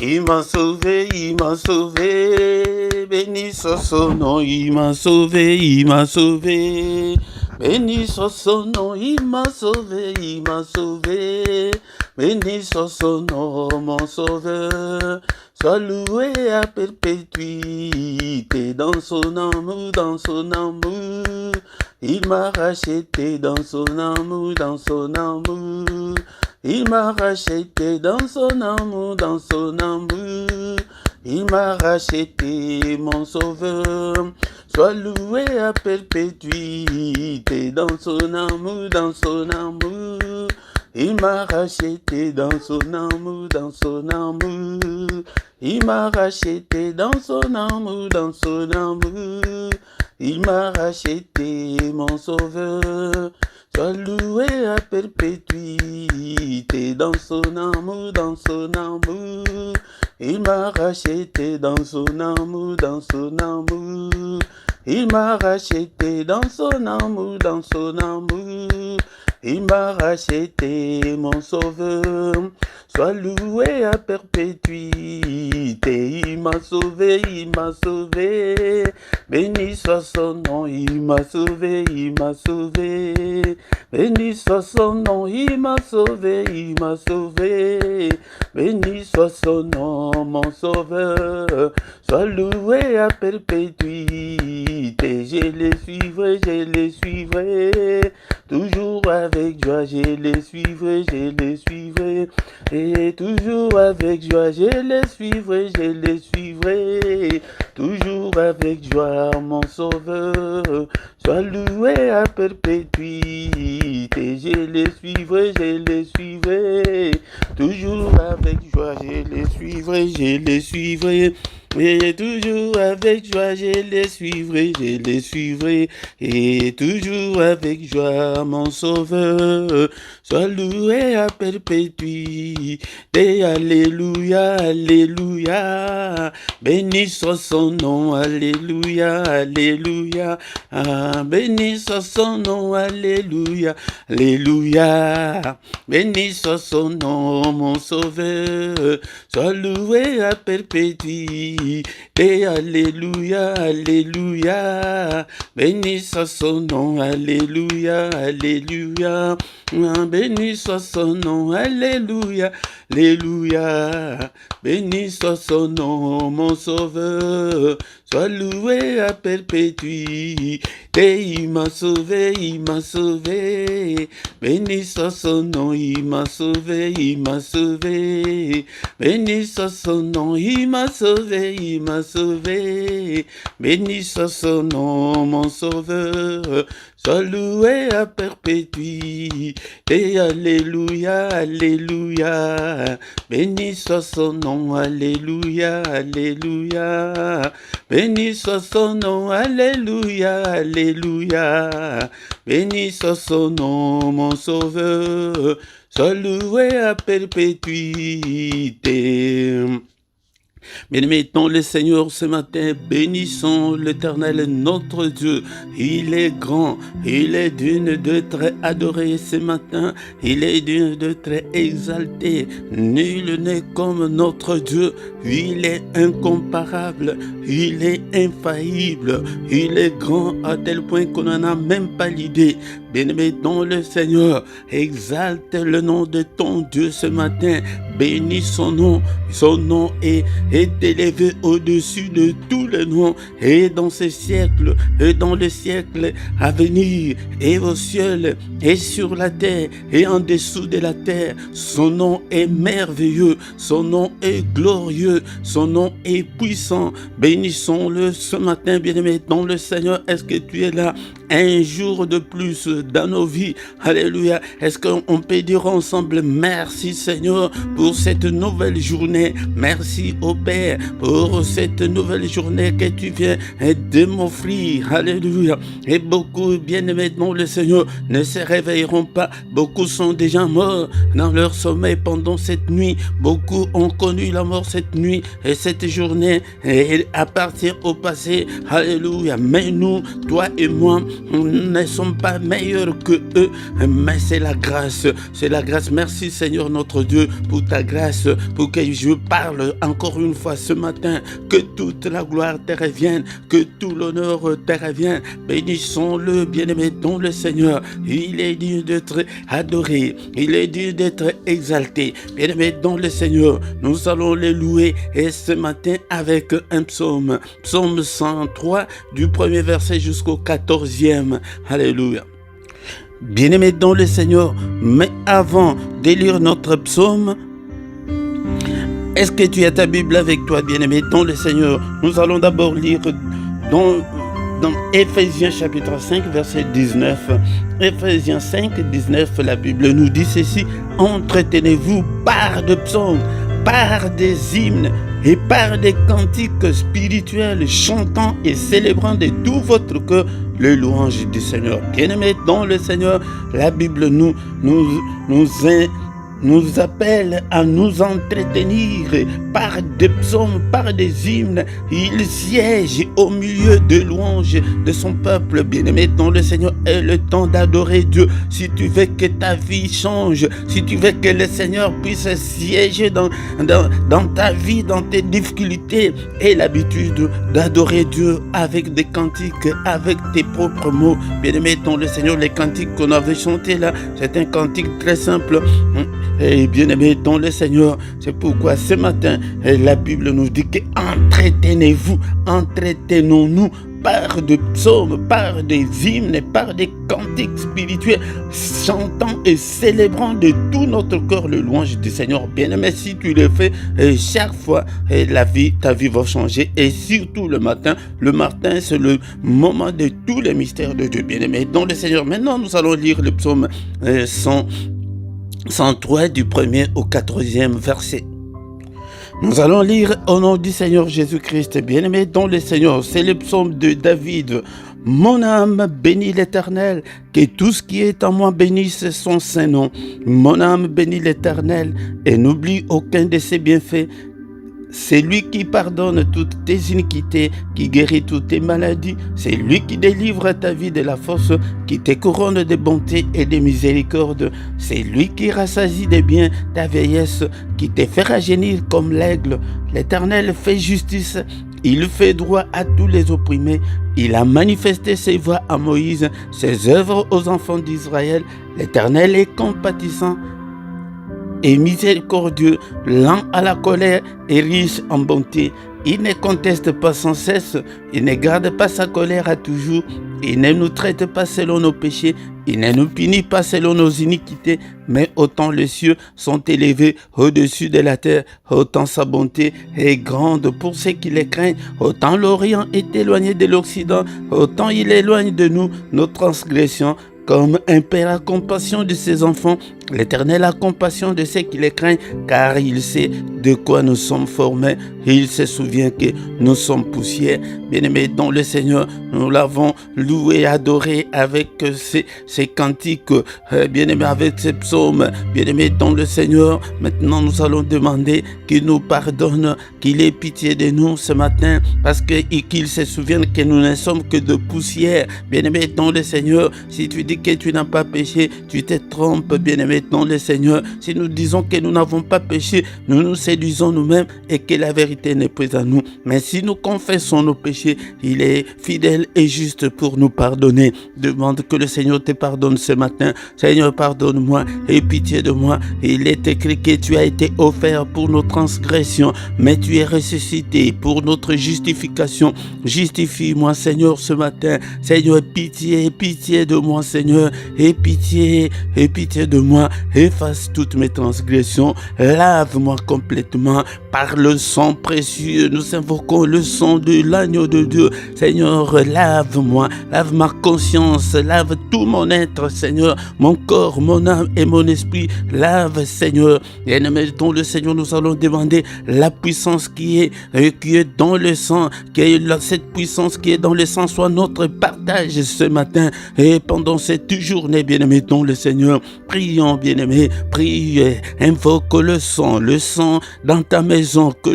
Il m'a sauvé, il m'a sauvé. Béni soit son nom, il m'a sauvé, il m'a sauvé. Béni soit son nom, il m'a sauvé, il m'a sauvé. Béni soit son nom, mon sauveur. Sois loué à perpétuité dans son amour, dans son amour. Il m'a racheté dans son amour, dans son amour. Il m'a racheté dans son amour, dans son amour. Il m'a racheté, mon sauveur. Sois loué à perpétuité dans son amour, dans son amour. Il m'a racheté dans son amour, dans son amour. Il m'a racheté dans son amour, dans son amour. Il m'a racheté, mon sauveur. Sois loué à perpétuité dans son amour, dans son amour. Il m'a racheté dans son amour, dans son amour. Il m'a racheté dans son amour, dans son amour. Il m'a racheté, mon sauveur. Sois loué à perpétuité. Il m'a sauvé, il m'a sauvé. Béni soit son nom, il m'a sauvé, il m'a sauvé. Béni soit son nom, il m'a sauvé, il m'a sauvé. Béni soit son nom, mon sauveur. Sois loué à perpétuité. Je les suivrai, je les suivrai. Toujours avec joie, je les suivrai, je les suivrai. Et toujours avec joie, je les suivrai, je les suivrai. Toujours avec joie, mon sauveur. Sois loué à perpétuité. Je les suivrai, je les suivrai. Toujours avec joie, je les suivrai, je les suivrai. Et toujours avec joie, je les suivrai, je les suivrai. Et toujours avec joie, mon sauveur. Sois loué à perpétuité. Alléluia, alléluia. Béni soit son nom, alléluia, alléluia. Ah, béni soit son nom, alléluia, alléluia. Béni soit son nom, mon sauveur. Sois loué à perpétuité. Alléluia, alléluia. Béni soit son nom, alléluia, alléluia. Béni soit son nom, alléluia, alléluia. Béni soit son nom, mon sauveur. Sois loué à perpétuité. Il m'a sauvé, il m'a sauvé. Béni soit son nom, il m'a sauvé, il m'a sauvé. Béni soit son nom, il m'a sauvé, il m'a sauvé. Béni soit son nom, mon sauveur. Sois loué à perpétuité. Alléluia, alléluia. Béni soit son nom, alléluia, alléluia. Béni soit son nom, alléluia, alléluia. Béni soit son nom, mon sauveur. Sois loué à perpétuité. Bien mettons le Seigneur ce matin, bénissons l'Éternel notre Dieu. Il est grand, il est d'une de très adoré ce matin, il est d'une de très exalté. Nul n'est comme notre Dieu, il est incomparable, il est infaillible, il est grand à tel point qu'on n'en a même pas l'idée. Bénissons le Seigneur, exalte le nom de ton Dieu ce matin, bénis son nom est élevé au-dessus de tous les noms, et dans ce siècle, et dans le siècle à venir, et au ciel, et sur la terre, et en dessous de la terre. Son nom est merveilleux, son nom est glorieux, son nom est puissant. Bénissons-le ce matin, bien-aimé, dans le Seigneur. Est-ce que tu es là? Un jour de plus dans nos vies. Alléluia. Est-ce qu'on peut dire ensemble merci Seigneur pour cette nouvelle journée. Merci au Père pour cette nouvelle journée que tu viens de m'offrir. Alléluia. Et beaucoup, bien-aimés dans le Seigneur, ne se réveilleront pas. Beaucoup sont déjà morts dans leur sommeil pendant cette nuit. Beaucoup ont connu la mort cette nuit et cette journée et appartient au passé. Alléluia. Mais nous, toi et moi, nous ne sommes pas meilleurs que eux, mais c'est la grâce. C'est la grâce. Merci Seigneur notre Dieu pour ta grâce, pour que je parle encore une fois ce matin, que toute la gloire te revienne, que tout l'honneur te revienne. Bénissons-le, bien-aimé, dans le Seigneur. Il est digne d'être adoré, il est digne d'être exalté. Bien-aimé, dans le Seigneur, nous allons les louer, et ce matin avec un psaume, psaume 103, du premier verset jusqu'au 14e. Alléluia. Bien-aimé dans le Seigneur, mais avant de lire notre psaume, est-ce que tu as ta Bible avec toi, bien-aimé dans le Seigneur? Nous allons d'abord lire dans Éphésiens chapitre 5, verset 19. Éphésiens 5, 19, la Bible nous dit ceci: entretenez-vous par de psaumes, par des hymnes et par des cantiques spirituels, chantant et célébrant de tout votre cœur le louange du Seigneur. Bien-aimés dans le Seigneur, la Bible nous appelle à nous entretenir par des psaumes, par des hymnes. Il siège au milieu de louanges de son peuple. Bien-aimé dans le Seigneur, est le temps d'adorer Dieu. Si tu veux que ta vie change, si tu veux que le Seigneur puisse siéger dans ta vie, dans tes difficultés, aie l'habitude d'adorer Dieu avec des cantiques, avec tes propres mots. Bien-aimé dans le Seigneur, les cantiques qu'on avait chantés là, c'est un cantique très simple. Et bien-aimé dans le Seigneur, c'est pourquoi ce matin, la Bible nous dit que entretenez-vous, entretenons-nous par des psaumes, par des hymnes, par des cantiques spirituels, chantant et célébrant de tout notre cœur le louange du Seigneur. Bien-aimé, si tu le fais chaque fois, ta vie va changer. Et surtout le matin c'est le moment de tous les mystères de Dieu. Bien-aimé dans le Seigneur. Maintenant, nous allons lire le psaume 103 du 1er au 14e verset. Nous allons lire au nom du Seigneur Jésus-Christ. Bien-aimé dans le Seigneur, c'est le psaume de David. Mon âme bénit l'Éternel, que tout ce qui est en moi bénisse son saint nom. Mon âme bénit l'Éternel et n'oublie aucun de ses bienfaits. C'est lui qui pardonne toutes tes iniquités, qui guérit toutes tes maladies. C'est lui qui délivre ta vie de la force, qui te couronne de bonté et de miséricorde. C'est lui qui rassasie de bien ta vieillesse, qui te fait rajeunir comme l'aigle. L'Éternel fait justice, il fait droit à tous les opprimés. Il a manifesté ses voies à Moïse, ses œuvres aux enfants d'Israël. L'Éternel est compatissant et miséricordieux, lent à la colère et riche en bonté. Il ne conteste pas sans cesse, il ne garde pas sa colère à toujours, il ne nous traite pas selon nos péchés, il ne nous punit pas selon nos iniquités, mais autant les cieux sont élevés au-dessus de la terre, autant sa bonté est grande pour ceux qui les craignent, autant l'Orient est éloigné de l'Occident, autant il éloigne de nous nos transgressions. Comme un père a compassion de ses enfants, l'Éternel a compassion de ceux qui les craignent, car il sait de quoi nous sommes formés. Il se souvient que nous sommes poussière. Bien-aimés dans le Seigneur, nous l'avons loué, adoré avec ces cantiques, bien-aimés avec ces psaumes. Bien-aimés dans le Seigneur, maintenant nous allons demander qu'il nous pardonne, qu'il ait pitié de nous ce matin, parce qu'il se souvienne que nous ne sommes que de poussière. Bien-aimés dans le Seigneur, si tu dis que tu n'as pas péché, tu te trompes, bien-aimé dans le Seigneur. Si nous disons que nous n'avons pas péché, nous nous séduisons nous-mêmes et que la vérité n'est pas à nous. Mais si nous confessons nos péchés, il est fidèle et juste pour nous pardonner. Demande que le Seigneur te pardonne ce matin. Seigneur, pardonne-moi et pitié de moi. Il est écrit que tu as été offert pour nos transgressions, mais tu es ressuscité pour notre justification. Justifie-moi, Seigneur, ce matin. Seigneur, pitié de moi, Seigneur, et pitié de moi, efface toutes mes transgressions, lave-moi complètement par le sang précieux. Nous invoquons le sang de l'agneau de Dieu. Seigneur, lave-moi, lave ma conscience, lave tout mon être, Seigneur, mon corps, mon âme et mon esprit. Lave, Seigneur. Bien-aimé dans le Seigneur, nous allons demander la puissance qui est dans le sang, cette puissance qui est dans le sang soit notre partage ce matin et pendant cette journée, bien-aimé dans le Seigneur. Prions, bien-aimé, prie, invoque le sang dans ta maison. maison, que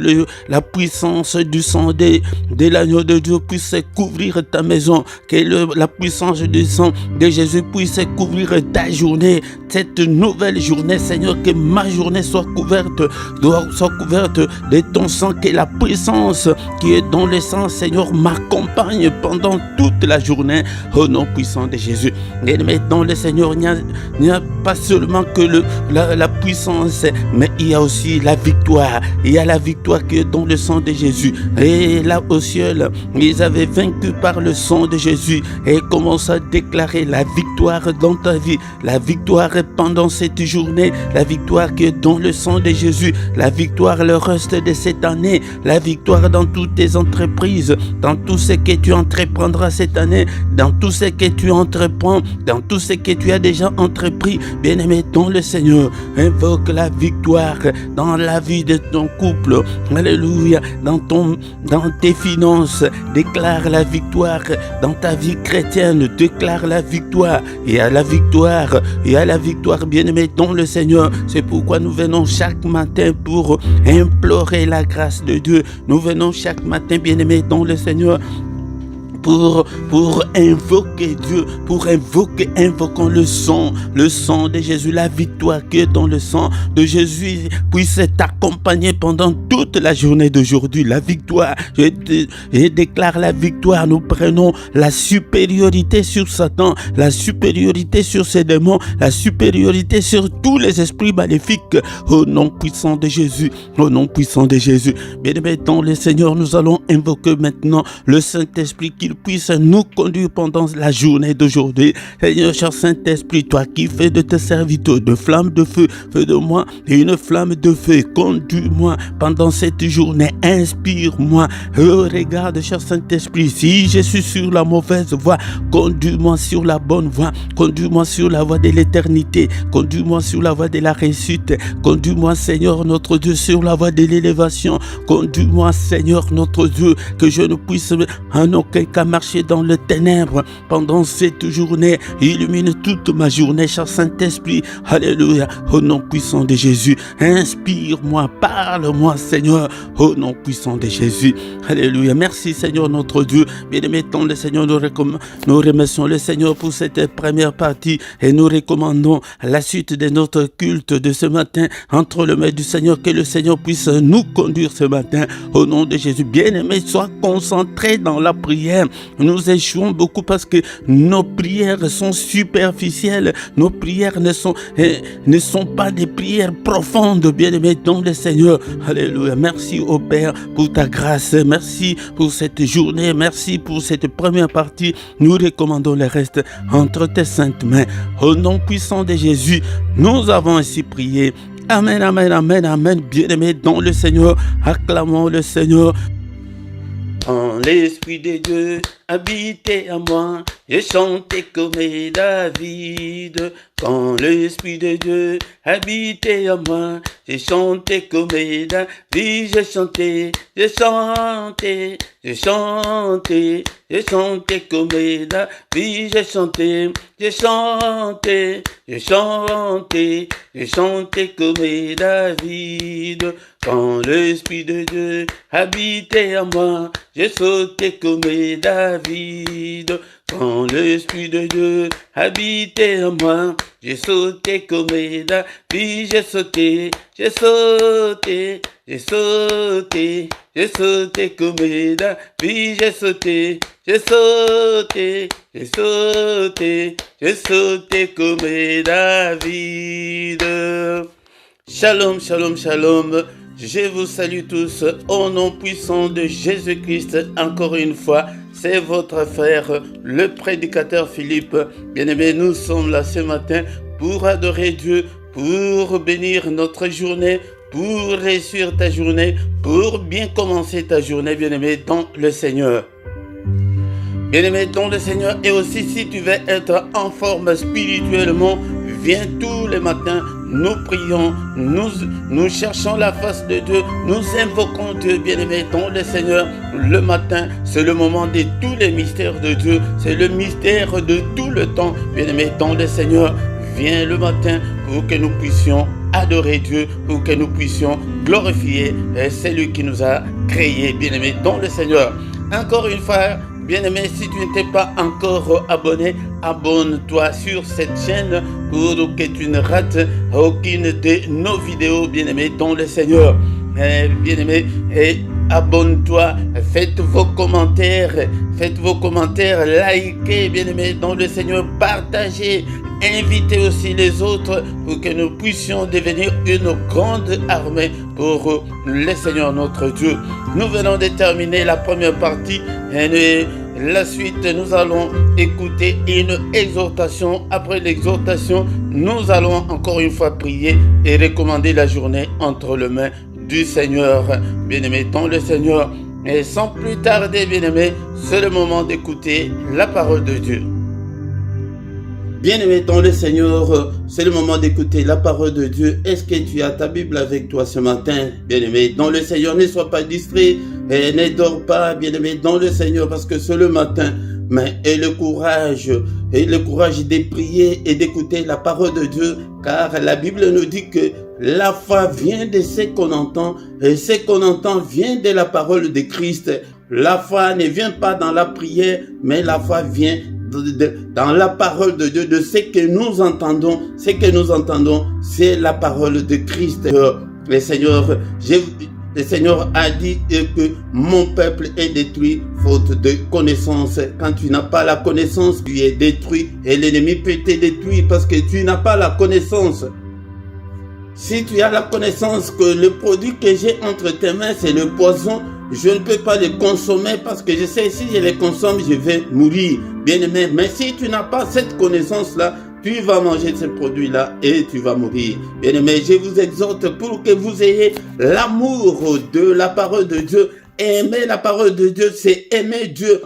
la puissance du sang de l'agneau de Dieu puisse couvrir ta maison, que la puissance du sang de Jésus puisse couvrir ta journée, cette nouvelle journée, Seigneur, que ma journée soit couverte de ton sang, que la puissance qui est dans le sang, Seigneur, m'accompagne pendant toute la journée, au nom puissant de Jésus. Et dans le Seigneur, il n'y a pas seulement que la puissance, mais il y a aussi la victoire. Il y a la victoire qui est dans le sang de Jésus. Et là au ciel, ils avaient vaincu par le sang de Jésus et commencent à déclarer la victoire dans ta vie, la victoire pendant cette journée, la victoire qui est dans le sang de Jésus, la victoire le reste de cette année, la victoire dans toutes tes entreprises, dans tout ce que tu entreprendras cette année, dans tout ce que tu entreprends, dans tout ce que tu as déjà entrepris. Bien-aimé dans le Seigneur, invoque la victoire dans la vie de ton couple, alléluia, dans tes finances, déclare la victoire dans ta vie chrétienne, déclare la victoire, et à la victoire, bien-aimé dans le Seigneur. C'est pourquoi nous venons chaque matin pour implorer la grâce de Dieu. Nous venons chaque matin, bien-aimé dans le Seigneur, pour invoquer Dieu, invoquons le sang de Jésus, la victoire qui est dans le sang de Jésus puisse t'accompagner pendant toute la journée d'aujourd'hui. La victoire, je déclare la victoire. Nous prenons la supériorité sur Satan, la supériorité sur ses démons, la supériorité sur tous les esprits maléfiques, au nom puissant de Jésus, au nom puissant de Jésus. Bien-aimés dans le Seigneur, nous allons invoquer maintenant le Saint-Esprit qui puisse nous conduire pendant la journée d'aujourd'hui. Seigneur, cher Saint-Esprit, toi qui fais de tes serviteurs de flammes de feu, fais de moi une flamme de feu. Conduis-moi pendant cette journée. Inspire-moi. Regarde, cher Saint-Esprit, si je suis sur la mauvaise voie, conduis-moi sur la bonne voie. Conduis-moi sur la voie de l'éternité. Conduis-moi sur la voie de la réussite. Conduis-moi, Seigneur, notre Dieu, sur la voie de l'élévation. Conduis-moi, Seigneur, notre Dieu, que je ne puisse en aucun cas marcher dans le ténèbre pendant cette journée. Illumine toute ma journée, cher Saint-Esprit. Alléluia. Au nom puissant de Jésus, inspire-moi, parle-moi, Seigneur, au nom puissant de Jésus. Alléluia. Merci, Seigneur, notre Dieu. Bien-aimé dans le Seigneur, nous remercions le Seigneur pour cette première partie et nous recommandons la suite de notre culte de ce matin entre les mains du Seigneur. Que le Seigneur puisse nous conduire ce matin au nom de Jésus. Bien-aimé, sois concentré dans la prière. Nous échouons beaucoup parce que nos prières sont superficielles. Nos prières ne sont pas des prières profondes, bien-aimés dans le Seigneur. Alléluia. Merci au Père pour ta grâce. Merci pour cette journée. Merci pour cette première partie. Nous recommandons le reste entre tes saintes mains. Au nom puissant de Jésus, nous avons ainsi prié. Amen, amen, amen, amen. Bien-aimés dans le Seigneur, acclamons le Seigneur. Quand l'Esprit de Dieu habitait à moi, j'ai chanté comme David. Quand l'Esprit de Dieu habitait à moi, j'ai chanté comme David. J'ai chanté, j'ai chanté, j'ai chanté, j'ai chanté comme David. J'ai chanté, j'ai chanté, j'ai chanté, j'ai chanté comme David. Quand l'Esprit de Dieu habitait à moi, j'ai sauté comme David. Quand l'Esprit de Dieu habitait en moi, j'ai sauté comme David. J'ai sauté, j'ai sauté, j'ai sauté, j'ai sauté comme David. J'ai sauté, j'ai sauté, j'ai sauté, j'ai sauté comme David. Shalom, shalom, shalom. Je vous salue tous au nom puissant de Jésus-Christ. Encore une fois, c'est votre frère, le prédicateur Philippe. Bien-aimés, nous sommes là ce matin pour adorer Dieu, pour bénir notre journée, pour réussir ta journée, pour bien commencer ta journée, bien-aimé, dans le Seigneur. Bien-aimé dans le Seigneur, et aussi si tu veux être en forme spirituellement, viens tous les matins, nous prions, nous cherchons la face de Dieu, nous invoquons Dieu, bien-aimé dans le Seigneur. Le matin, c'est le moment de tous les mystères de Dieu, c'est le mystère de tout le temps, bien-aimé dans le Seigneur. viens le matin pour que nous puissions adorer Dieu, pour que nous puissions glorifier celui qui nous a créés, bien-aimés, dans le Seigneur. Encore une fois, bien-aimé, si tu n'étais pas encore abonné, abonne-toi sur cette chaîne pour que tu ne rates aucune de nos vidéos, bien-aimé, dans le Seigneur. Bien-aimé, abonne-toi, faites vos commentaires, likez, bien-aimé, dans le Seigneur, partagez, invitez aussi les autres pour que nous puissions devenir une grande armée pour le Seigneur notre Dieu. Nous venons de terminer la première partie et la suite, nous allons écouter une exhortation. Après l'exhortation, nous allons encore une fois prier et recommander la journée entre les mains du Seigneur. Bien-aimé dans le Seigneur, et sans plus tarder, bien-aimé, c'est le moment d'écouter la parole de Dieu. Bien-aimé dans le Seigneur, c'est le moment d'écouter la parole de Dieu. Est-ce que tu as ta Bible avec toi ce matin? Bien-aimé dans le Seigneur, ne sois pas distrait et ne dors pas, bien-aimé dans le Seigneur, parce que c'est le matin. Mais et le courage de prier et d'écouter la parole de Dieu, car la Bible nous dit que la foi vient de ce qu'on entend, et ce qu'on entend vient de la parole de Christ. La foi ne vient pas dans la prière, mais la foi vient dans la parole de Dieu, de ce que nous entendons. Ce que nous entendons, c'est la parole de Christ. Le Seigneur a dit que mon peuple est détruit faute de connaissance. Quand tu n'as pas la connaissance, tu es détruit et l'ennemi peut te détruire parce que tu n'as pas la connaissance. Si tu as la connaissance que le produit que j'ai entre tes mains, c'est le poison, je ne peux pas le consommer parce que je sais si je le consomme, je vais mourir. Bien-aimé, mais si tu n'as pas cette connaissance-là, tu vas manger ce produit-là et tu vas mourir. Bien-aimé, je vous exhorte pour que vous ayez l'amour de la parole de Dieu. Aimer la parole de Dieu, c'est aimer Dieu.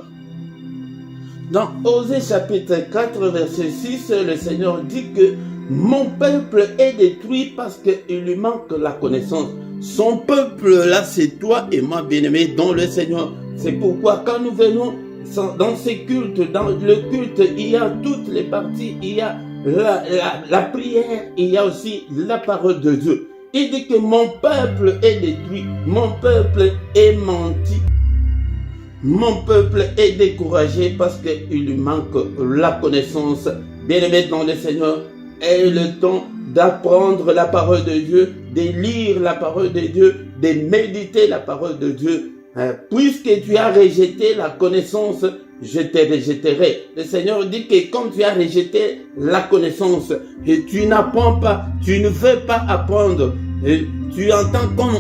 Dans Osée chapitre 4, verset 6, le Seigneur dit que mon peuple est détruit parce qu'il lui manque la connaissance. Son peuple là, c'est toi et moi, bien-aimé, dans le Seigneur. C'est pourquoi quand nous venons dans ces cultes, dans le culte, il y a toutes les parties, il y a la prière, il y a aussi la parole de Dieu. Il dit que mon peuple est détruit, mon peuple est menti, mon peuple est découragé parce qu'il lui manque la connaissance. Bien-aimé dans le Seigneur, aie le temps d'apprendre la parole de Dieu, de lire la parole de Dieu, de méditer la parole de Dieu. Puisque tu as rejeté la connaissance, je te rejetterai. Le Seigneur dit que comme tu as rejeté la connaissance et tu n'apprends pas, tu ne veux pas apprendre, et tu entends comme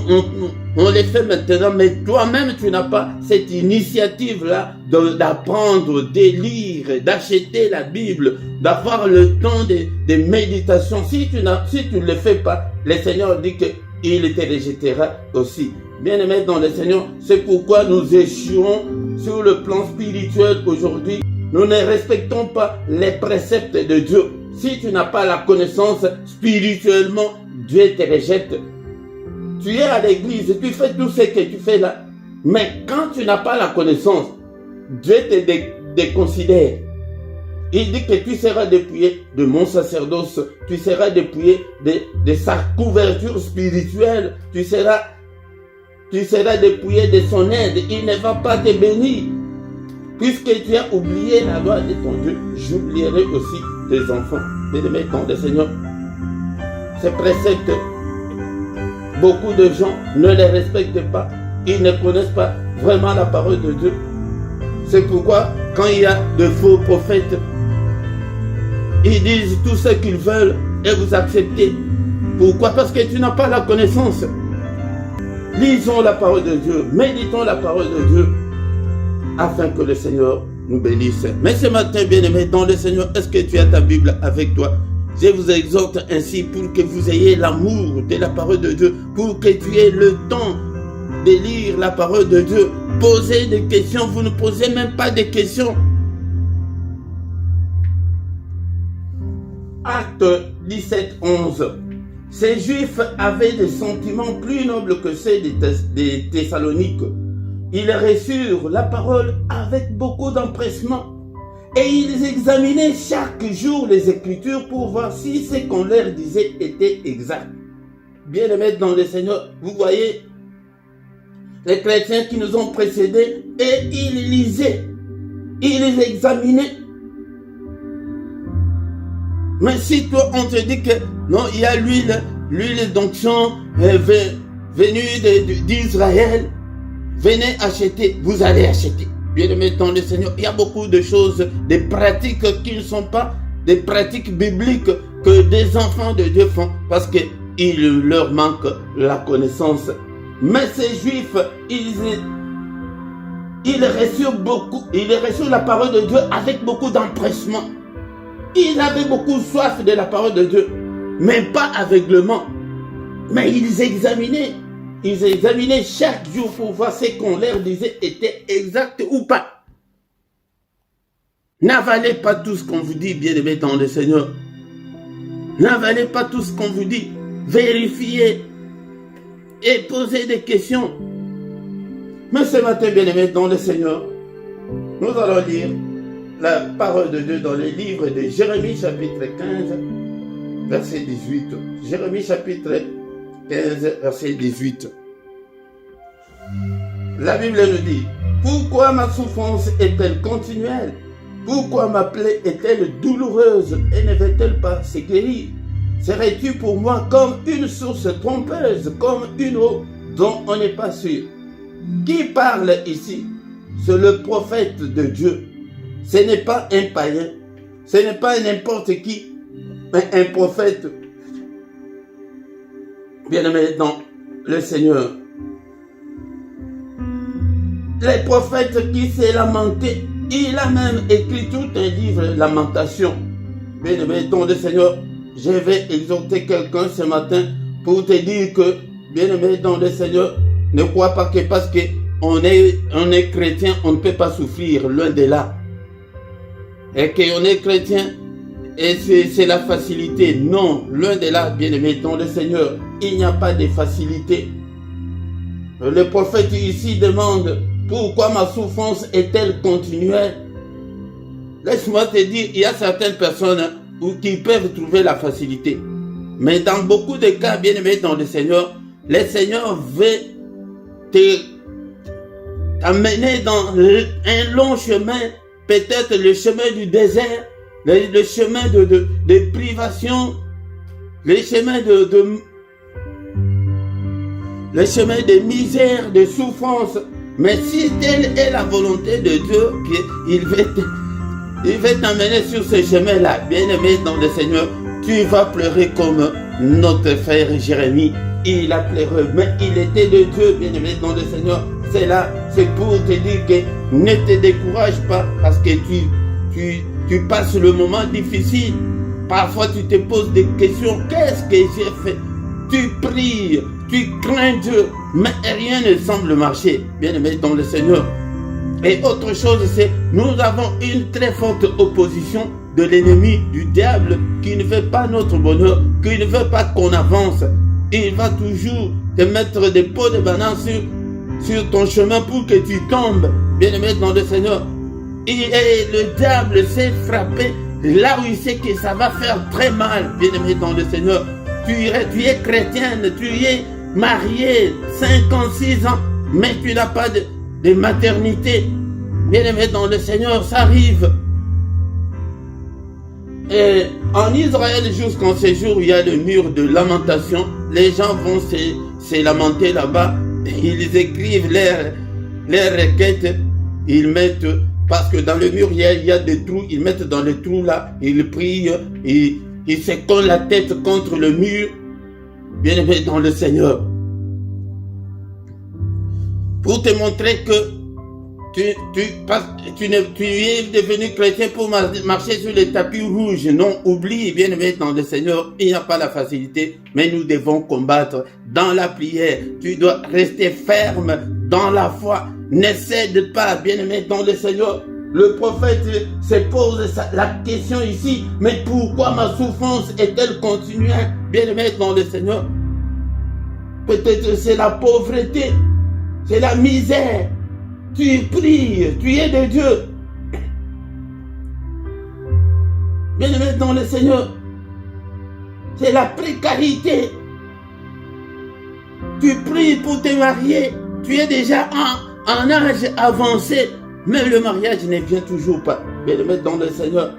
on le fait maintenant, mais toi-même tu n'as pas cette initiative-là d'apprendre, de lire, d'acheter la Bible, d'avoir le temps de méditation. Si tu ne le fais pas, le Seigneur dit qu'il te rejettera aussi. Bien-aimés dans le Seigneur, c'est pourquoi nous échouons sur le plan spirituel aujourd'hui. Nous ne respectons pas les préceptes de Dieu. Si tu n'as pas la connaissance spirituellement, Dieu te rejette. Tu es à l'église, tu fais tout ce que tu fais là. Mais quand tu n'as pas la connaissance, Dieu te déconsidère. Il dit que tu seras dépouillé de mon sacerdoce, tu seras dépouillé de sa couverture spirituelle, tu seras dépouillé de son aide, il ne va pas te bénir. Puisque tu as oublié la loi de ton Dieu, j'oublierai aussi tes enfants. Bien-aimés dans le Seigneur, ces préceptes, beaucoup de gens ne les respectent pas, ils ne connaissent pas vraiment la parole de Dieu. C'est pourquoi, quand il y a de faux prophètes, ils disent tout ce qu'ils veulent et vous acceptez. Pourquoi? Parce que tu n'as pas la connaissance. Lisons la parole de Dieu, méditons la parole de Dieu, afin que le Seigneur nous bénisse. Mais ce matin, bien-aimé, dans le Seigneur, est-ce que tu as ta Bible avec toi? Je vous exhorte ainsi pour que vous ayez l'amour de la parole de Dieu, pour que tu aies le temps de lire la parole de Dieu. Posez des questions, vous ne posez même pas de questions. Acte 17, 11. Ces Juifs avaient des sentiments plus nobles que ceux des Thessaloniques. Ils reçurent la parole avec beaucoup d'empressement Et ils examinaient chaque jour les Écritures pour voir si ce qu'on leur disait était exact. Bien-aimés dans le Seigneur, vous voyez, les chrétiens qui nous ont précédés, et ils lisaient, ils examinaient. Mais si toi, on te dit que non, il y a l'huile d'onction venue d'Israël, venez acheter, vous allez acheter. Bien-aimés dans le Seigneur, il y a beaucoup de choses, des pratiques qui ne sont pas des pratiques bibliques que des enfants de Dieu font parce qu'il leur manque la connaissance. Mais ces Juifs, ils reçurent la parole de Dieu avec beaucoup d'empressement. Ils avaient beaucoup soif de la parole de Dieu, mais pas aveuglement. Mais ils examinaient chaque jour pour voir ce qu'on leur disait était exact ou pas. N'avalez pas tout ce qu'on vous dit, bien-aimés dans le Seigneur. N'avalez pas tout ce qu'on vous dit. Vérifiez et posez des questions. Mais ce matin, bien-aimés dans le Seigneur, nous allons lire la parole de Dieu dans le livre de Jérémie chapitre 15, verset 18. Jérémie chapitre 15, verset 18. La Bible nous dit: pourquoi ma souffrance est-elle continuelle? Pourquoi ma plaie est-elle douloureuse et ne veut-elle pas se guérir? Serais-tu pour moi comme une source trompeuse, comme une eau dont on n'est pas sûr? Qui parle ici? C'est le prophète de Dieu. Ce n'est pas un païen, ce n'est pas n'importe qui, mais un prophète. Bien-aimé dans le Seigneur. Les prophètes qui s'est lamenté, il a même écrit tout un livre, Lamentation. Bien-aimé dans le Seigneur, je vais exhorter quelqu'un ce matin pour te dire que, bien-aimé dans le Seigneur, ne crois pas que parce qu'on est chrétien, on ne peut pas souffrir, loin de là. Et qu'on est chrétien, et c'est la facilité. Non, loin de là, bien-aimé dans le Seigneur, il n'y a pas de facilité. Le prophète ici demande: pourquoi ma souffrance est-elle continuelle? Laisse-moi te dire, il y a certaines personnes qui peuvent trouver la facilité. Mais dans beaucoup de cas, bien-aimé dans le Seigneur veut t'amener dans un long chemin, peut-être le chemin du désert, le chemin de privation, le chemin le chemin de misère, de souffrance. Mais si telle est la volonté de Dieu, il veut t'amener sur ce chemin-là, bien-aimé dans le Seigneur, tu vas pleurer comme notre frère Jérémie. Il a pleuré, mais il était de Dieu, bien-aimé dans le Seigneur. C'est là, c'est pour te dire que ne te décourage pas parce que tu passes le moment difficile. Parfois tu te poses des questions. Qu'est-ce que j'ai fait? Tu pries, tu crains Dieu, mais rien ne semble marcher, bien-aimé dans le Seigneur. Et autre chose, c'est nous avons une très forte opposition de l'ennemi, du diable, qui ne veut pas notre bonheur, qui ne veut pas qu'on avance. Il va toujours te mettre des pots de banane sur ton chemin pour que tu tombes, bien-aimé dans le Seigneur. Et le diable s'est frappé là où il sait que ça va faire très mal, bien-aimé dans le Seigneur. Tu es chrétienne, tu es mariée, 56 ans, mais tu n'as pas de maternité. Bien-aimé dans le Seigneur, ça arrive. Et en Israël, jusqu'en ce jour, il y a le mur de lamentation. Les gens vont se lamenter là-bas. Ils écrivent leurs requêtes. Ils mettent, parce que dans le mur, il y a des trous. Ils mettent dans les trous là. Ils prient. Ils se collent la tête contre le mur. Bien-aimé dans le Seigneur. Pour te montrer que tu es devenu chrétien pour marcher sur les tapis rouges. Non, oublie, bien-aimé dans le Seigneur, il n'y a pas la facilité, mais nous devons combattre dans la prière. Tu dois rester ferme dans la foi. Ne cède pas, bien-aimé dans le Seigneur. Le prophète se pose la question ici, mais pourquoi ma souffrance est-elle continuelle, bien-aimé dans le Seigneur? Peut-être c'est la pauvreté, c'est la misère. Tu pries, tu es de Dieu. Bien-aimé dans le Seigneur, c'est la précarité. Tu pries pour te marier, tu es déjà en âge avancé, mais le mariage ne vient toujours pas. Bien-aimé dans le Seigneur,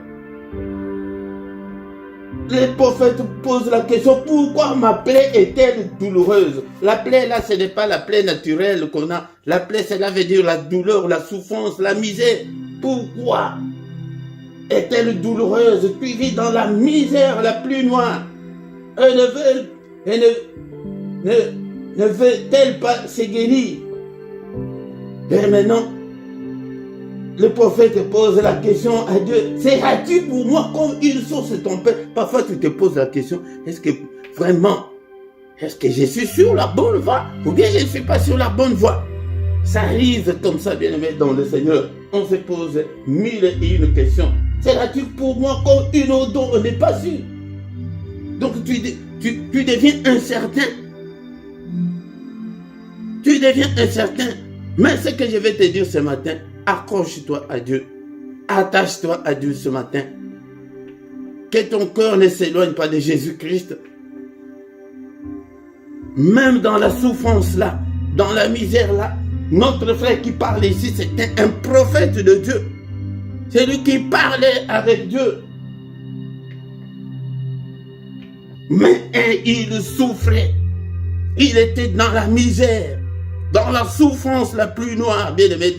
les prophètes posent la question, pourquoi ma plaie est-elle douloureuse? La plaie là, ce n'est pas la plaie naturelle qu'on a. La plaie, cela veut dire la douleur, la souffrance, la misère. Pourquoi est-elle douloureuse? Tu vis dans la misère la plus noire. Ne veut-elle pas se guérir? Et maintenant, le prophète pose la question à Dieu. Seras-tu pour moi comme une source ton père? Parfois tu te poses la question, est-ce que vraiment, est-ce que je suis sur la bonne voie? Ou bien je ne suis pas sur la bonne voie? Ça arrive comme ça, bien-aimé dans le Seigneur. On se pose 1001 questions. Seras-tu pour moi comme une autre dont on n'est pas sûr? Donc tu deviens incertain. Tu deviens incertain. Mais ce que je vais te dire ce matin, accroche-toi à Dieu. Attache-toi à Dieu ce matin. Que ton cœur ne s'éloigne pas de Jésus-Christ. Même dans la souffrance là, dans la misère là, notre frère qui parle ici, c'était un prophète de Dieu. C'est lui qui parlait avec Dieu. Mais il souffrait. Il était dans la misère, dans la souffrance la plus noire, bien aimé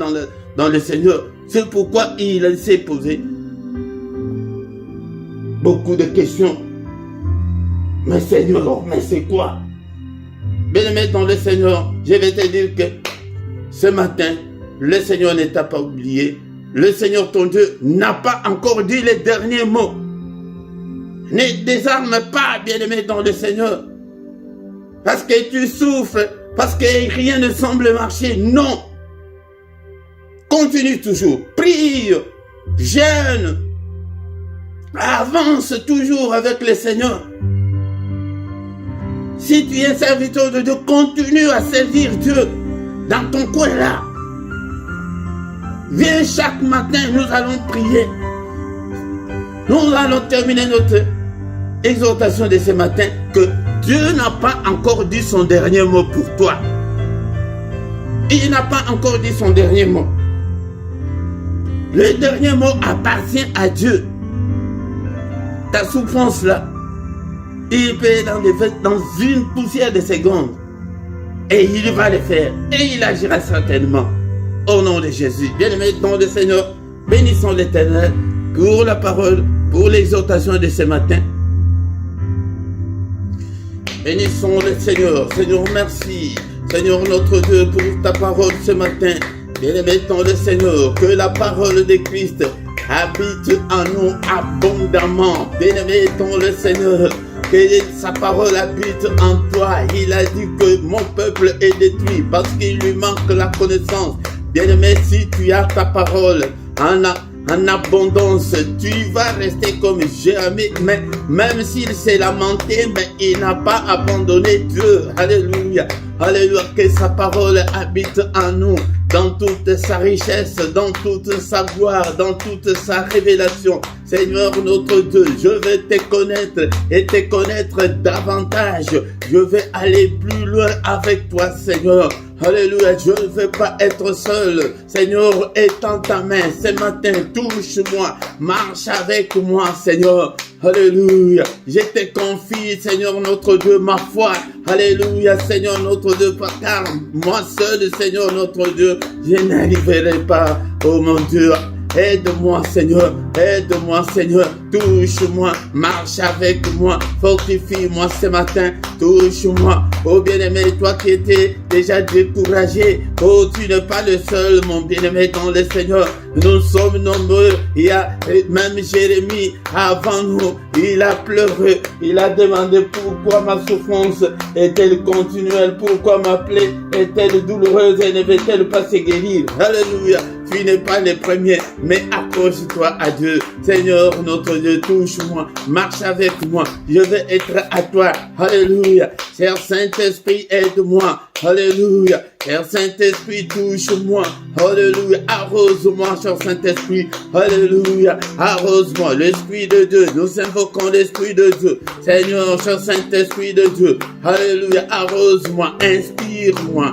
dans le Seigneur. C'est pourquoi il s'est posé beaucoup de questions. Mais Seigneur, mais c'est quoi? Bien aimé dans le Seigneur, je vais te dire que ce matin, le Seigneur ne t'a pas oublié. Le Seigneur ton Dieu n'a pas encore dit les derniers mots. Ne désarme pas, bien-aimé dans le Seigneur. Parce que tu souffres, parce que rien ne semble marcher. Non. Continue toujours. Prie, jeûne. Avance toujours avec le Seigneur. Si tu es serviteur de Dieu, continue à servir Dieu dans ton coin là. Viens chaque matin, nous allons prier. Nous allons terminer notre exhortation de ce matin que Dieu n'a pas encore dit son dernier mot pour toi. Il n'a pas encore dit son dernier mot. Le dernier mot appartient à Dieu. Ta souffrance là, il peut être dans une poussière de secondes. Et il va le faire. Et il agira certainement. Au nom de Jésus. Bien-aimés dans le Seigneur, bénissons l'Éternel pour la parole, pour l'exhortation de ce matin. Bénissons le Seigneur. Seigneur, merci. Seigneur notre Dieu, pour ta parole ce matin. Bien-aimés dans le Seigneur, que la parole de Christ habite en nous abondamment. Bien-aimés dans le Seigneur, que sa parole habite en toi. Il a dit que mon peuple est détruit parce qu'il lui manque la connaissance. Bien-aimé, si tu as ta parole en abondance, tu vas rester comme Jérémie. Mais même s'il s'est lamenté, mais il n'a pas abandonné Dieu. Alléluia. Alléluia. Que sa parole habite en nous, dans toute sa richesse, dans toute sa gloire, dans toute sa révélation. Seigneur notre Dieu, je vais te connaître et te connaître davantage. Je vais aller plus loin avec toi, Seigneur. Alléluia, je ne veux pas être seul. Seigneur, étends ta main ce matin, touche-moi, marche avec moi, Seigneur. Alléluia, je te confie, Seigneur notre Dieu, ma foi. Alléluia, Seigneur notre Dieu, car moi seul, Seigneur notre Dieu, je n'arriverai pas, oh mon Dieu. Aide-moi, Seigneur, touche-moi, marche avec moi, fortifie-moi ce matin, touche-moi, oh bien-aimé, toi qui étais déjà découragé, oh tu n'es pas le seul, mon bien-aimé dans le Seigneur, nous sommes nombreux, il y a même Jérémie avant nous, il a pleuré, il a demandé pourquoi ma souffrance est-elle continuelle, pourquoi ma plaie est-elle douloureuse et ne veut-elle pas se guérir, alléluia. tu n'es pas le premier, mais accroche-toi à Dieu. Seigneur, notre Dieu, touche-moi, marche avec moi, je veux être à toi. Alléluia. Cher Saint-Esprit, aide-moi. Alléluia. Cher Saint-Esprit, touche-moi. Alléluia. Arrose-moi, cher Saint-Esprit. Alléluia. Arrose-moi. L'Esprit de Dieu. Nous invoquons l'Esprit de Dieu. Seigneur, cher Saint-Esprit de Dieu. Alléluia. Arrose-moi. Inspire-moi.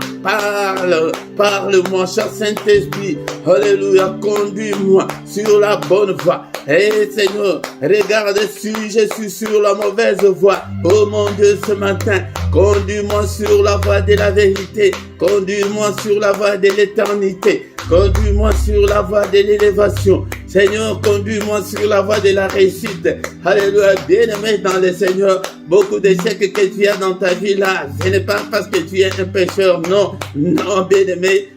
Parle-moi, cher Saint-Esprit. Alléluia. Conduis-moi sur la bonne voie. Seigneur, regarde si je suis sur la mauvaise voie. Oh mon Dieu, ce matin, conduis-moi sur la voie de la vérité. Conduis-moi sur la voie de l'éternité. Conduis-moi sur la voie de l'élévation. Seigneur, conduis-moi sur la voie de la réussite. Alléluia, bien-aimé dans le Seigneur. Beaucoup d'échecs que tu as dans ta vie là, ce n'est pas parce que tu es un pécheur. Non, bien-aimé.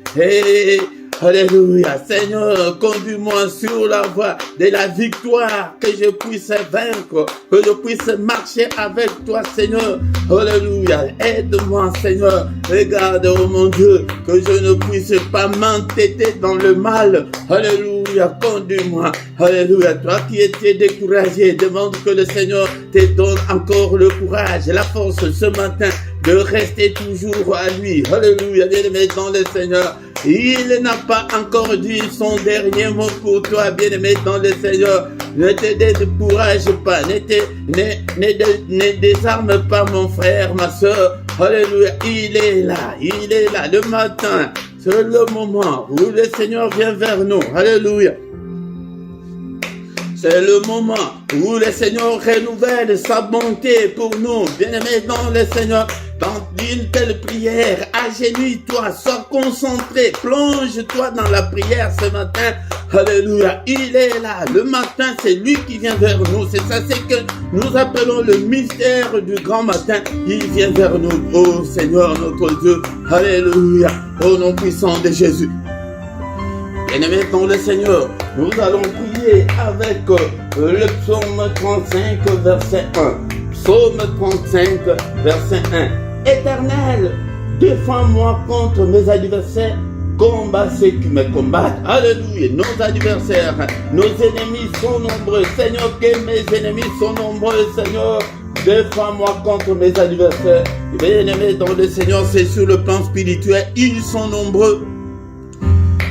Alléluia. Seigneur, conduis-moi sur la voie de la victoire, que je puisse vaincre, que je puisse marcher avec toi, Seigneur. Alléluia. Aide-moi, Seigneur. Regarde, oh mon Dieu, que je ne puisse pas m'entêter dans le mal. Alléluia. Conduis-moi. Alléluia. Toi qui étais découragé, demande que le Seigneur te donne encore le courage et la force ce matin de rester toujours à lui. Alléluia. Bien-aimé dans le Seigneur. Il n'a pas encore dit son dernier mot pour toi, bien-aimé dans le Seigneur. Ne te décourage pas, ne désarme pas mon frère, ma soeur. Alléluia, il est là, le matin. C'est le moment où le Seigneur vient vers nous. Alléluia. C'est le moment où le Seigneur renouvelle sa bonté pour nous. Bien-aimé dans le Seigneur, dans une telle prière, agenouille-toi, sois concentré, plonge-toi dans la prière ce matin. Alléluia, il est là. Le matin, c'est lui qui vient vers nous. C'est ça, c'est que nous appelons le mystère du grand matin. Il vient vers nous, oh Seigneur notre Dieu. Alléluia, au nom puissant de Jésus. Bien-aimés dans le Seigneur, nous allons prier avec le psaume 35, verset 1. Psaume 35, verset 1. Éternel, défends-moi contre mes adversaires, combat ceux qui me combattent. Alléluia, nos adversaires, nos ennemis sont nombreux. Seigneur, que mes ennemis sont nombreux, Seigneur. Défends-moi contre mes adversaires. Bien-aimés dans le Seigneur, c'est sur le plan spirituel, ils sont nombreux.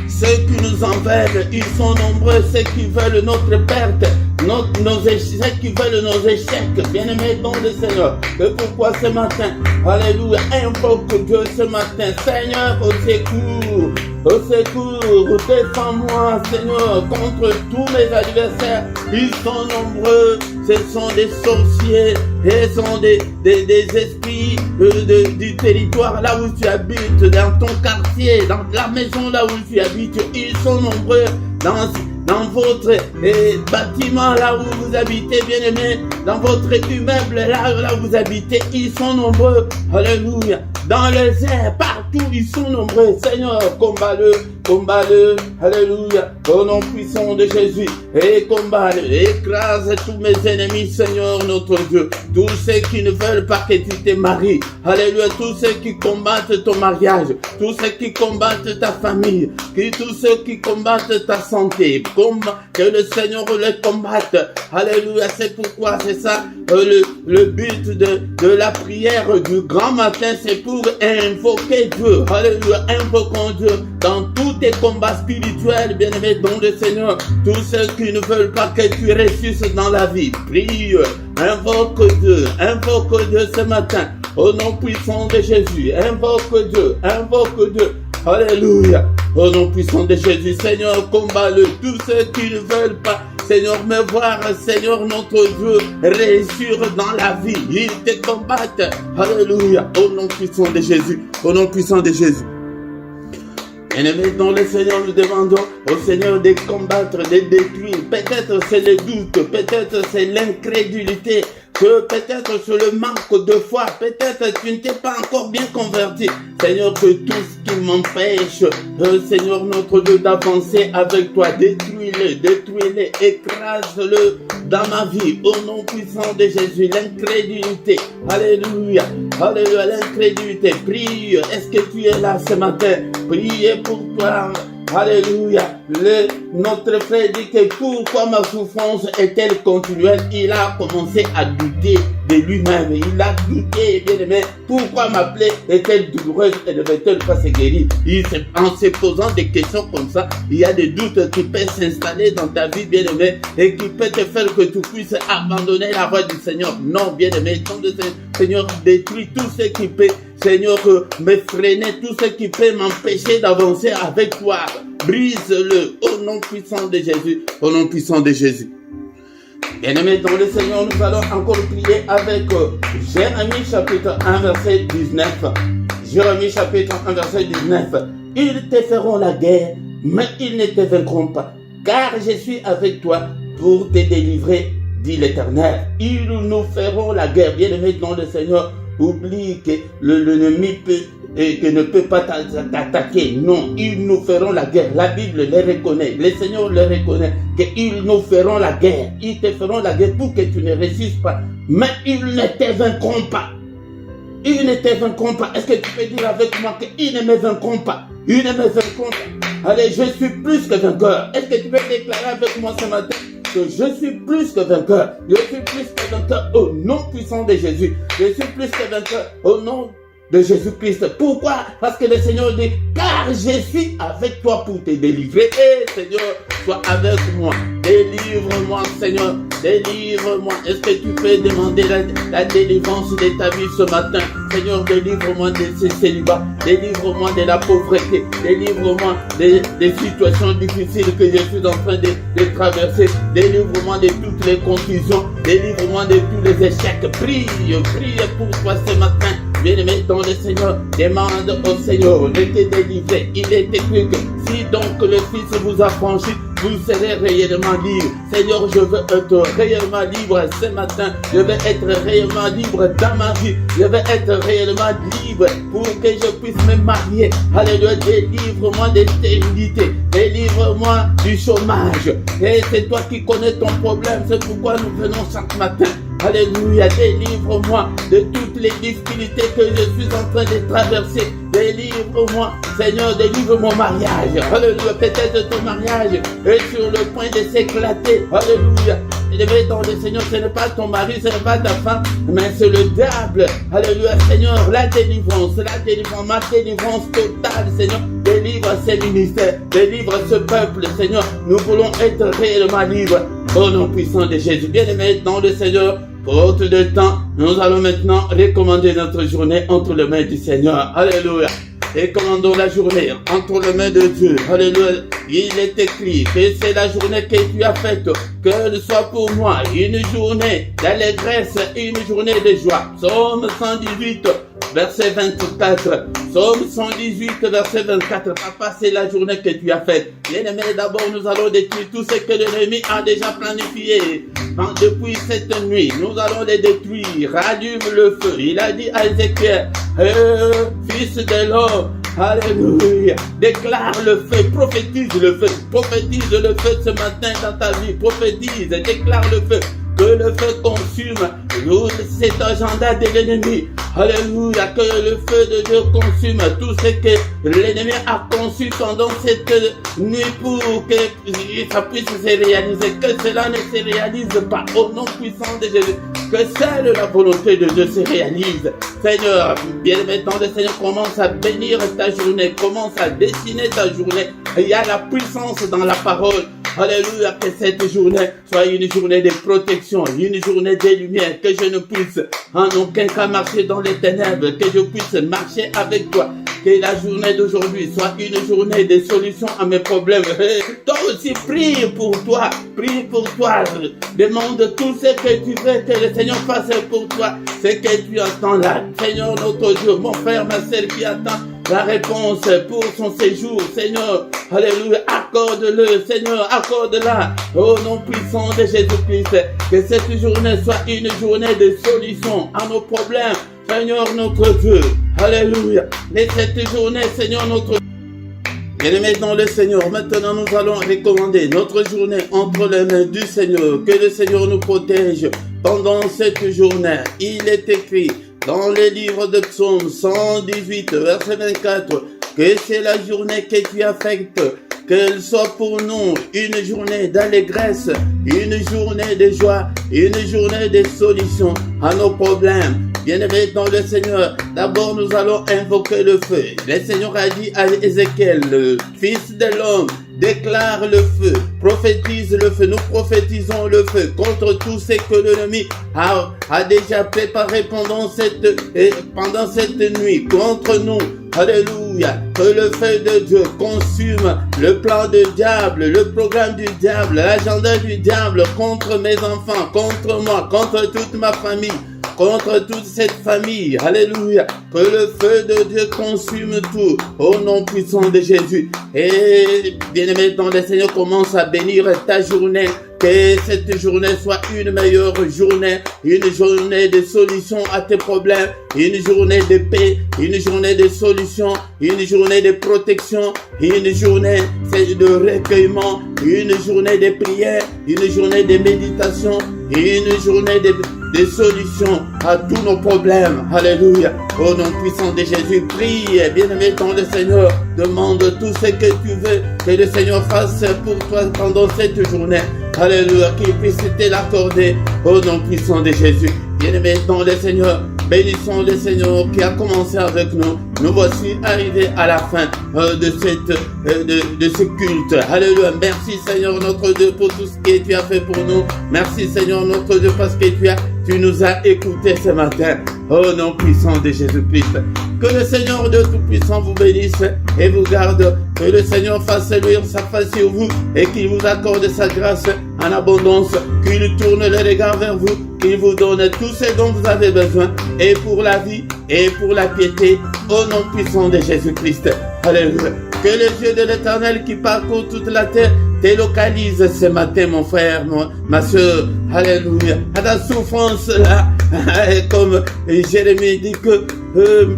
Ceux qui nous envers, ils sont nombreux, ceux qui veulent notre perte, ceux qui veulent nos échecs, bien-aimés dans le Seigneur. Et pourquoi ce matin, alléluia, invoque Dieu ce matin, Seigneur, au secours, défends-moi, Seigneur, contre tous mes adversaires. Ils sont nombreux, ce sont des sorciers, et sont des esprits du territoire là où tu habites, dans ton quartier, dans la maison là où tu habites. Ils sont nombreux dans votre bâtiment là où vous habitez, bien-aimés, dans votre immeuble là où vous habitez, ils sont nombreux. Alléluia. Dans les airs, partout, ils sont nombreux. Seigneur, combat-le, alléluia, au nom puissant de Jésus, et combat-le, écrase tous mes ennemis, Seigneur notre Dieu, tous ceux qui ne veulent pas que tu te maries, alléluia, tous ceux qui combattent ton mariage, tous ceux qui combattent ta famille, tous ceux qui combattent ta santé, que le Seigneur les combatte, alléluia. C'est pourquoi c'est ça, le but de la prière du grand matin, c'est pour invoquer Dieu, alléluia, invoquons Dieu dans tous tes combats spirituels, bien-aimés dans le Seigneur. Tous ceux qui ne veulent pas que tu réussisses dans la vie, prie, invoque Dieu ce matin, au nom puissant de Jésus, invoque Dieu, alléluia, au nom puissant de Jésus. Seigneur, combat-le, tous ceux qui ne veulent pas, Seigneur, me voir, Seigneur notre Dieu, réussir dans la vie, ils te combattent, alléluia, au nom puissant de Jésus, au nom puissant de Jésus. Bien-aimés dans le Seigneur, nous demandons au Seigneur de combattre, de détruire. Peut-être c'est le doute, peut-être c'est l'incrédulité, peut-être c'est le manque de foi, peut-être tu ne t'es pas encore bien converti. Seigneur, que tout ce qui m'empêche, Seigneur notre Dieu, d'avancer avec toi, détruis-le, écrase-le dans ma vie, au nom puissant de Jésus. L'incrédulité, alléluia, alléluia, l'incrédulité, prie. Est-ce que tu es là ce matin? Priez pour toi, Alléluia. Notre frère dit que pourquoi ma souffrance est-elle continuelle? Il a commencé à douter de lui-même. Il a douté, bien aimé. Pourquoi ma plaie est-elle douloureuse et ne va-t-elle pas se guérir? En se posant des questions comme ça, il y a des doutes qui peuvent s'installer dans ta vie, bien aimé, et qui peuvent te faire que tu puisses abandonner la voie du Seigneur. Non, bien aimé, Seigneur, détruis tout ce qui peut, Seigneur, me freiner, tout ce qui peut m'empêcher d'avancer avec toi. Brise-le au nom puissant de Jésus, au nom puissant de Jésus. Bien-aimés dans le Seigneur, nous allons encore prier avec Jérémie chapitre 1 verset 19. Jérémie chapitre 1 verset 19. Ils te feront la guerre, mais ils ne te vaincront pas, car je suis avec toi pour te délivrer, dit l'Éternel. Ils nous feront la guerre. Bien-aimés dans le Seigneur, oublie que l'ennemi ne peut pas t'attaquer. Non, ils nous feront la guerre. La Bible les reconnaît. Le Seigneur les reconnaît. Qu'ils nous feront la guerre. Ils te feront la guerre pour que tu ne réussisses pas. Mais ils ne te vaincront pas. Ils ne te vaincront pas. Est-ce que tu peux dire avec moi qu'ils ne me vaincront pas? Ils ne me vaincront pas. Allez, je suis plus que vainqueur. Est-ce que tu peux déclarer avec moi ce matin que je suis plus que vainqueur? Je suis plus que vainqueur au nom puissant de Jésus. Je suis plus que vainqueur au nom de Jésus-Christ. Pourquoi? Parce que le Seigneur dit, car je suis avec toi pour te délivrer. Et Seigneur, sois avec moi. Délivre-moi, Seigneur. Délivre-moi. Est-ce que tu peux demander la délivrance de ta vie ce matin? Seigneur, délivre-moi de ces célibats. Délivre-moi de la pauvreté. Délivre-moi des situations difficiles que je suis en train de traverser. Délivre-moi de toutes les confusions. Délivre-moi de tous les échecs. Prie pour toi ce matin. Bien-aimé dans le Seigneur, demande au Seigneur de te délivrer. Il est écrit que si donc le Fils vous a franchi, vous serez réellement libre. Seigneur, je veux être réellement libre ce matin. Je veux être réellement libre dans ma vie. Je veux être réellement libre pour que je puisse me marier. Alléluia, délivre-moi de stérilité. Délivre-moi du chômage. Et c'est toi qui connais ton problème. C'est pourquoi nous venons chaque matin. Alléluia, délivre-moi de toutes les difficultés que je suis en train de traverser. Délivre-moi, Seigneur, délivre mon mariage. Alléluia, peut-être ton mariage est sur le point de s'éclater. Alléluia. Élevé dans le Seigneur, ce n'est pas ton mari, ce n'est pas ta femme, mais c'est le diable. Alléluia, Seigneur, la délivrance, ma délivrance totale, Seigneur. Délivre ces ministères, délivre ce peuple, Seigneur. Nous voulons être réellement libres. Au nom puissant de Jésus. Bien-aimés dans le Seigneur, faute de temps, nous allons maintenant recommander notre journée entre les mains du Seigneur. Alléluia. Et commandons la journée entre les mains de Dieu. Alléluia. Il est écrit que c'est la journée que tu as faite. Qu'elle soit pour moi une journée d'allégresse, une journée de joie. Psaume 118, verset 24. Psaume 118, verset 24. Papa, c'est la journée que tu as faite. Bien-aimé, d'abord, nous allons détruire tout ce que l'ennemi a déjà planifié. Depuis cette nuit, nous allons les détruire. Rallume le feu. Il a dit à Ézéchiel, fils de l'homme, alléluia, déclare le feu, prophétise le feu ce matin dans ta vie, prophétise, déclare le feu. Que le feu consume cet agenda de l'ennemi. Alléluia. Que le feu de Dieu consume tout ce que l'ennemi a conçu pendant cette nuit pour que ça puisse se réaliser. Que cela ne se réalise pas au nom puissant de Jésus. Que seule la volonté de Dieu se réalise. Seigneur, bien-aimé dans le Seigneur, commence à bénir ta journée. Commence à dessiner ta journée. Il y a la puissance dans la parole. Alléluia, que cette journée soit une journée de protection, une journée de lumière, que je ne puisse en aucun cas marcher dans les ténèbres, que je puisse marcher avec toi. Que la journée d'aujourd'hui soit une journée de solution à mes problèmes. Toi aussi, prie pour toi. Demande tout ce que tu veux que le Seigneur fasse pour toi. Ce que tu attends là. Seigneur notre Dieu, mon frère, ma sœur qui attend la réponse pour son séjour. Seigneur, alléluia, accorde-le. Seigneur, accorde-la. Au nom puissant de Jésus-Christ. Que cette journée soit une journée de solution à nos problèmes. Seigneur notre Dieu, alléluia. Et cette journée, Seigneur notre Dieu. Bien-aimés dans le Seigneur, maintenant nous allons recommander notre journée entre les mains du Seigneur. Que le Seigneur nous protège pendant cette journée. Il est écrit dans le livre de Psaume 118, verset 24, que c'est la journée que tu as faite. qu'elle soit pour nous une journée d'allégresse, une journée de joie, une journée de solution à nos problèmes. Bien-aimés dans le Seigneur, d'abord nous allons invoquer le feu. Le Seigneur a dit à Ézéchiel, le fils de l'homme, déclare le feu, prophétise le feu. Nous prophétisons le feu contre tout ce que l'ennemi a déjà préparé pendant cette nuit contre nous. Alléluia. Que le feu de Dieu consume le plan du diable, le programme du diable, l'agenda du diable contre mes enfants, contre moi, contre toute ma famille, contre toute cette famille. Alléluia. Que le feu de Dieu consume tout au nom puissant de Jésus. Et bien-aimé dans le Seigneur, commence à bénir ta journée. Que cette journée soit une meilleure journée, une journée de solution à tes problèmes, une journée de paix, une journée de solution, une journée de protection, une journée de recueillement, une journée de prière, une journée de méditation, une journée de solution à tous nos problèmes. Alléluia. Au nom puissant de Jésus, prie, bien-aimé dans le Seigneur, demande tout ce que tu veux que le Seigneur fasse pour toi pendant cette journée. Alléluia, qu'il puisse te l'accorder au nom puissant de Jésus. Bien-aimé dans le Seigneur, bénissons le Seigneur qui a commencé avec nous. Nous voici arrivés à la fin de ce culte. Alléluia. Merci Seigneur notre Dieu pour tout ce que tu as fait pour nous. Merci Seigneur notre Dieu parce que tu nous as écoutés ce matin. Au nom puissant de Jésus-Christ. Que le Seigneur de Tout-Puissant vous bénisse et vous garde. Que le Seigneur fasse luire sa face sur vous et qu'il vous accorde sa grâce en abondance. Qu'il tourne le regard vers vous. Qu'il vous donne tout ce dont vous avez besoin. Et pour la vie et pour la piété. Au nom puissant de Jésus-Christ. Alléluia. Que les yeux de l'Éternel qui parcourt toute la terre te localise ce matin, mon frère, ma soeur. Alléluia. À ta souffrance là, comme Jérémie dit que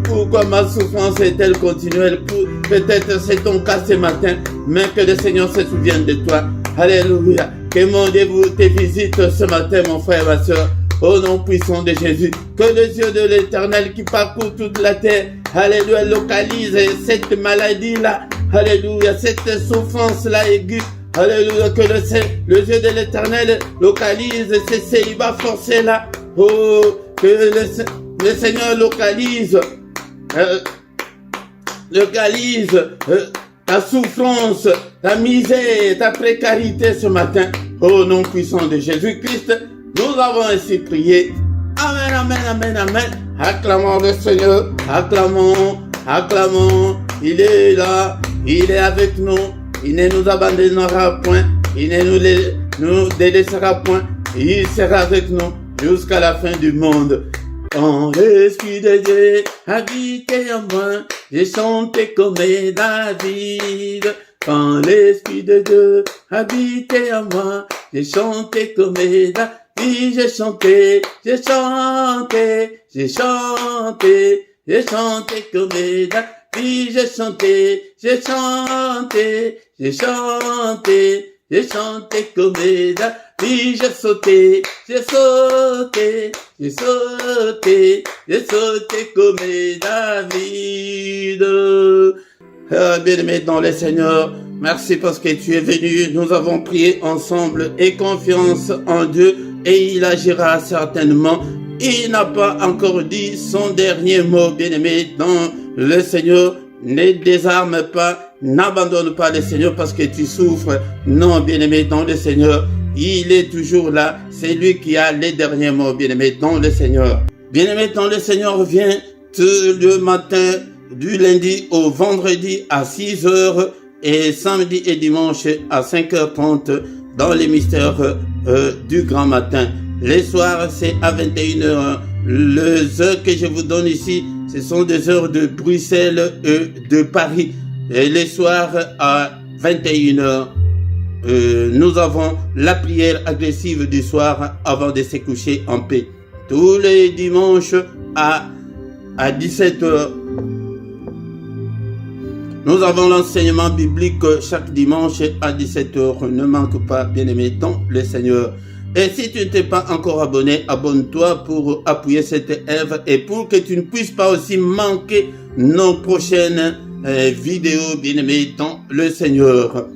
pourquoi ma souffrance est-elle continuelle? Peut-être c'est ton cas ce matin, mais que le Seigneur se souvienne de toi. Alléluia. Que mon Dieu te visite ce matin, mon frère, ma soeur. Au nom puissant de Jésus, que les yeux de l'Éternel qui parcourt toute la terre, alléluia, localise cette maladie-là, alléluia, cette souffrance-là aiguë, alléluia, que le yeux de l'Éternel localise ces célibats forcés-là, oh, que le Seigneur localise ta souffrance, ta misère, ta précarité ce matin, au nom puissant de Jésus-Christ. Nous avons ainsi prié. Amen, amen, amen, amen. Acclamons le Seigneur. Acclamons, acclamons. Il est là. Il est avec nous. Il ne nous abandonnera point. Il ne nous délaissera point. Il sera avec nous jusqu'à la fin du monde. Quand l'Esprit de Dieu habitait en moi, j'ai chanté comme David. Quand l'Esprit de Dieu habitait en moi, j'ai chanté comme David. J'ai chanté, j'ai chanté, j'ai chanté, j'ai chanté comme David. J'ai chanté, j'ai chanté, j'ai chanté, j'ai chanté comme David. J'ai sauté, j'ai sauté, j'ai sauté, j'ai sauté comme David. Bien-aimé dans le Seigneur, merci parce que tu es venu. Nous avons prié ensemble et confiance en Dieu et il agira certainement. Il n'a pas encore dit son dernier mot, bien-aimé dans le Seigneur. Ne désarme pas, n'abandonne pas le Seigneur parce que tu souffres. Non, bien-aimé dans le Seigneur, il est toujours là. C'est lui qui a les derniers mots, bien-aimé dans le Seigneur. Bien-aimé dans le Seigneur vient tout le matin du lundi au vendredi à 6h et samedi et dimanche à 5h30 dans les mystères du grand matin. Les soirs, c'est à 21h. Les heures que je vous donne ici, ce sont des heures de Bruxelles et de Paris. Et les soirs à 21h, nous avons la prière agressive du soir avant de se coucher en paix. Tous les dimanches à 17h, nous avons l'enseignement biblique chaque dimanche à 17h. Ne manque pas, bien-aimé, dans le Seigneur. Et si tu ne t'es pas encore abonné, abonne-toi pour appuyer cette œuvre et pour que tu ne puisses pas aussi manquer nos prochaines vidéos, bien-aimés, dans le Seigneur.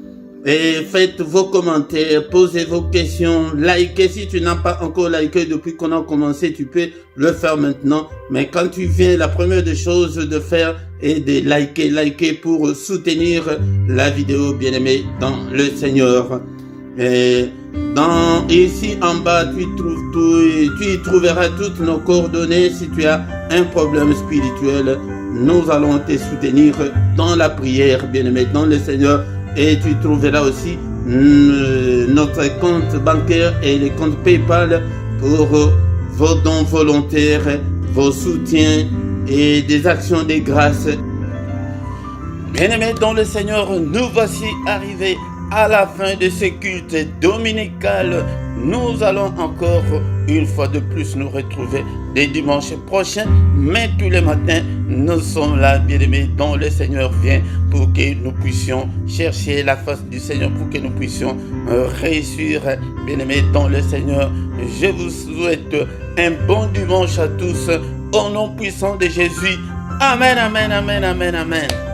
Et faites vos commentaires, posez vos questions, likez. Si tu n'as pas encore liké depuis qu'on a commencé, tu peux le faire maintenant. Mais quand tu viens, la première des choses de faire est de liker pour soutenir la vidéo, bien-aimé dans le Seigneur. Et ici en bas, tu y trouveras toutes nos coordonnées. Si tu as un problème spirituel, nous allons te soutenir dans la prière, bien-aimé dans le Seigneur. Et tu trouveras aussi notre compte bancaire et les comptes PayPal pour vos dons volontaires, vos soutiens et des actions de grâce. Bien-aimés dans le Seigneur, nous voici arrivés à la fin de ce culte dominical. Nous allons encore une fois de plus nous retrouver les dimanches prochains, mais tous les matins nous sommes là, bien-aimés dans le Seigneur vient pour que nous puissions chercher la face du Seigneur, pour que nous puissions réussir, bien-aimés dans le Seigneur. Je vous souhaite un bon dimanche à tous au nom puissant de Jésus. Amen, amen, amen, amen, amen.